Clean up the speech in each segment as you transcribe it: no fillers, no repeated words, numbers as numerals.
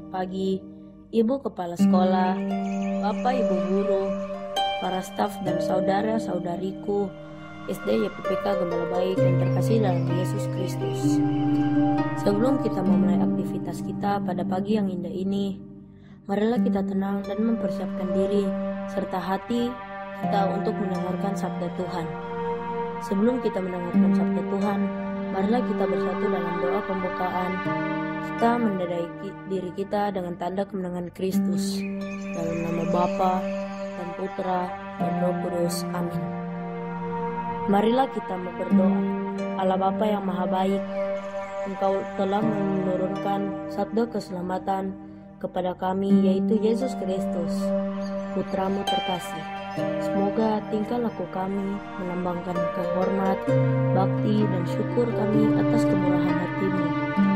pagi, Ibu Kepala Sekolah, Bapak Ibu Guru, para staf dan saudara-saudariku SD YPPK Gembala Baik yang terkasih dalam Yesus Kristus. Sebelum kita memulai aktivitas kita pada pagi yang indah ini, marilah kita tenang dan mempersiapkan diri serta hati kita untuk mendengarkan sabda Tuhan. Sebelum kita mendengarkan sabda Tuhan, marilah kita bersatu dalam doa pembukaan. Kita mendedai diri kita dengan tanda kemenangan Kristus. Dalam nama Bapa dan Putra dan Roh Kudus. Amin. Marilah kita berdoa. Allah Bapa yang Maha Baik, Engkau telah menurunkan sabda keselamatan kepada kami, yaitu Yesus Kristus, Putramu terkasih. Semoga tingkah laku kami melambangkan kehormat, bakti, dan syukur kami atas kemurahan hati-Mu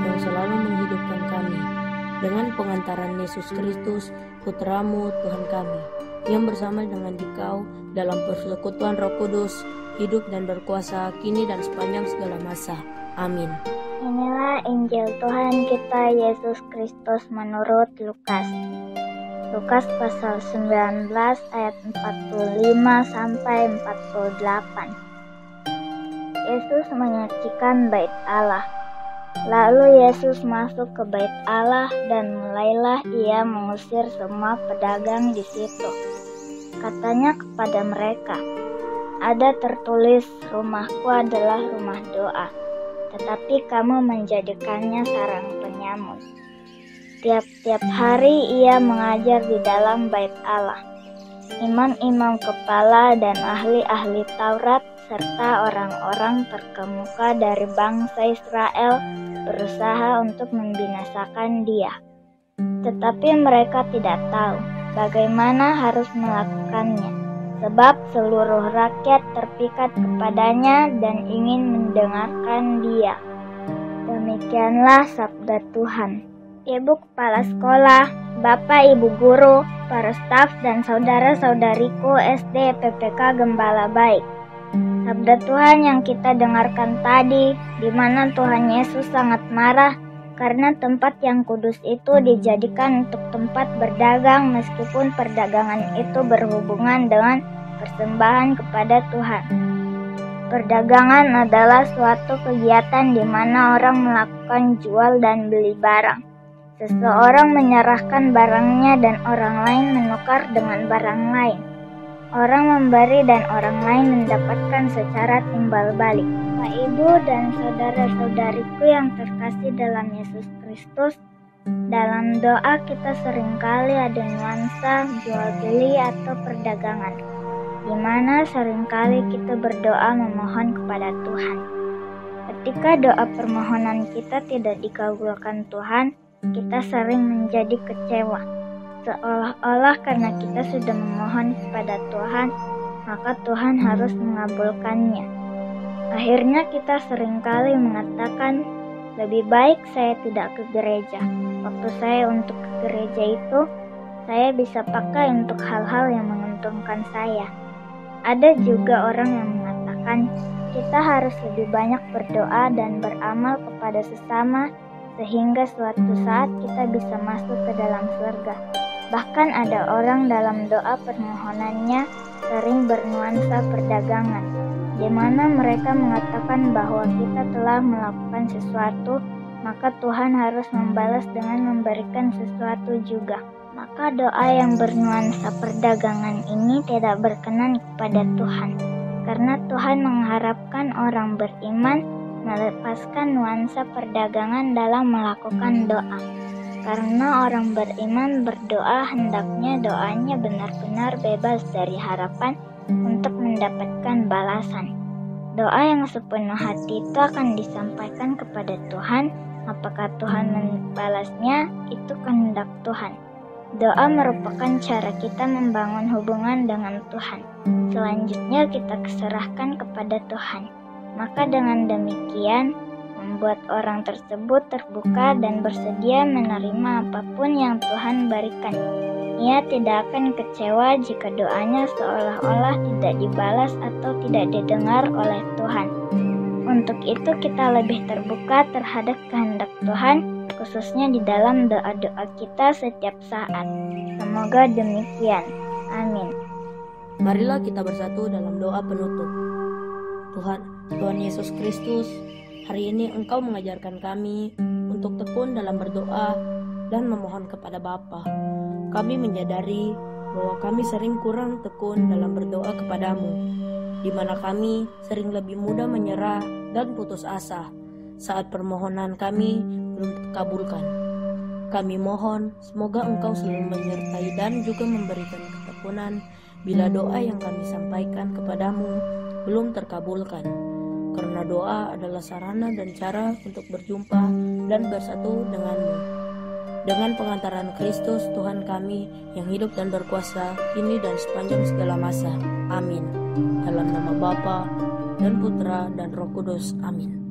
yang selalu menghidupkan kami. Dengan pengantaran Yesus Kristus, Putramu Tuhan kami, yang bersama dengan Dikau dalam persekutuan Roh Kudus, hidup dan berkuasa kini dan sepanjang segala masa. Amin. Inilah Injil Tuhan kita Yesus Kristus menurut Lukas. Lukas pasal 19 ayat 45 sampai 48. Yesus menyaksikan bait Allah. Lalu Yesus masuk ke bait Allah dan mulailah ia mengusir semua pedagang di situ. Katanya kepada mereka, "Ada tertulis, rumahku adalah rumah doa, tetapi kamu menjadikannya sarang penyamun." Tiap-tiap hari ia mengajar di dalam bait Allah. Imam-imam kepala dan ahli-ahli Taurat serta orang-orang terkemuka dari bangsa Israel berusaha untuk membinasakan dia. Tetapi mereka tidak tahu bagaimana harus melakukannya, sebab seluruh rakyat terpikat kepadanya dan ingin mendengarkan dia. Demikianlah sabda Tuhan. Ibu Kepala Sekolah, Bapak Ibu Guru, para staf dan saudara-saudariku SD YPPK Gembala Baik. Sabda Tuhan yang kita dengarkan tadi, di mana Tuhan Yesus sangat marah karena tempat yang kudus itu dijadikan untuk tempat berdagang meskipun perdagangan itu berhubungan dengan persembahan kepada Tuhan. Perdagangan adalah suatu kegiatan di mana orang melakukan jual dan beli barang. Seseorang menyerahkan barangnya dan orang lain menukar dengan barang lain. Orang memberi dan orang lain mendapatkan secara timbal balik. Bapak, Ibu, dan saudara-saudariku yang terkasih dalam Yesus Kristus, dalam doa kita seringkali ada nuansa jual beli atau perdagangan, di mana seringkali kita berdoa memohon kepada Tuhan. Ketika doa permohonan kita tidak dikabulkan Tuhan, kita sering menjadi kecewa, seolah-olah karena kita sudah memohon kepada Tuhan, maka Tuhan harus mengabulkannya. Akhirnya kita seringkali mengatakan, lebih baik saya tidak ke gereja. Waktu saya untuk ke gereja itu, saya bisa pakai untuk hal-hal yang menguntungkan saya. Ada juga orang yang mengatakan, kita harus lebih banyak berdoa dan beramal kepada sesama, sehingga suatu saat kita bisa masuk ke dalam surga. Bahkan ada orang dalam doa permohonannya sering bernuansa perdagangan, di mana mereka mengatakan bahwa kita telah melakukan sesuatu, maka Tuhan harus membalas dengan memberikan sesuatu juga. Maka doa yang bernuansa perdagangan ini tidak berkenan kepada Tuhan, karena Tuhan mengharapkan orang beriman melepaskan nuansa perdagangan dalam melakukan doa. Karena orang beriman berdoa, hendaknya doanya benar-benar bebas dari harapan untuk mendapatkan balasan. Doa yang sepenuh hati itu akan disampaikan kepada Tuhan. Apakah Tuhan membalasnya, itu kehendak Tuhan. Doa merupakan cara kita membangun hubungan dengan Tuhan. Selanjutnya kita serahkan kepada Tuhan. Maka dengan demikian, membuat orang tersebut terbuka dan bersedia menerima apapun yang Tuhan berikan. Ia tidak akan kecewa jika doanya seolah-olah tidak dibalas atau tidak didengar oleh Tuhan. Untuk itu kita lebih terbuka terhadap kehendak Tuhan khususnya di dalam doa-doa kita setiap saat. Semoga demikian. Amin. Marilah kita bersatu dalam doa penutup. Tuhan Yesus Kristus, hari ini Engkau mengajarkan kami untuk tekun dalam berdoa dan memohon kepada Bapa. Kami menyadari bahwa kami sering kurang tekun dalam berdoa kepadamu, di mana kami sering lebih mudah menyerah dan putus asa saat permohonan kami belum terkabulkan. Kami mohon semoga Engkau selalu menyertai dan juga memberikan ketekunan bila doa yang kami sampaikan kepadamu belum terkabulkan, karena doa adalah sarana dan cara untuk berjumpa dan bersatu denganmu. Dengan pengantaran Kristus Tuhan kami yang hidup dan berkuasa kini dan sepanjang segala masa. Amin. Dalam nama Bapa dan Putra dan Roh Kudus. Amin.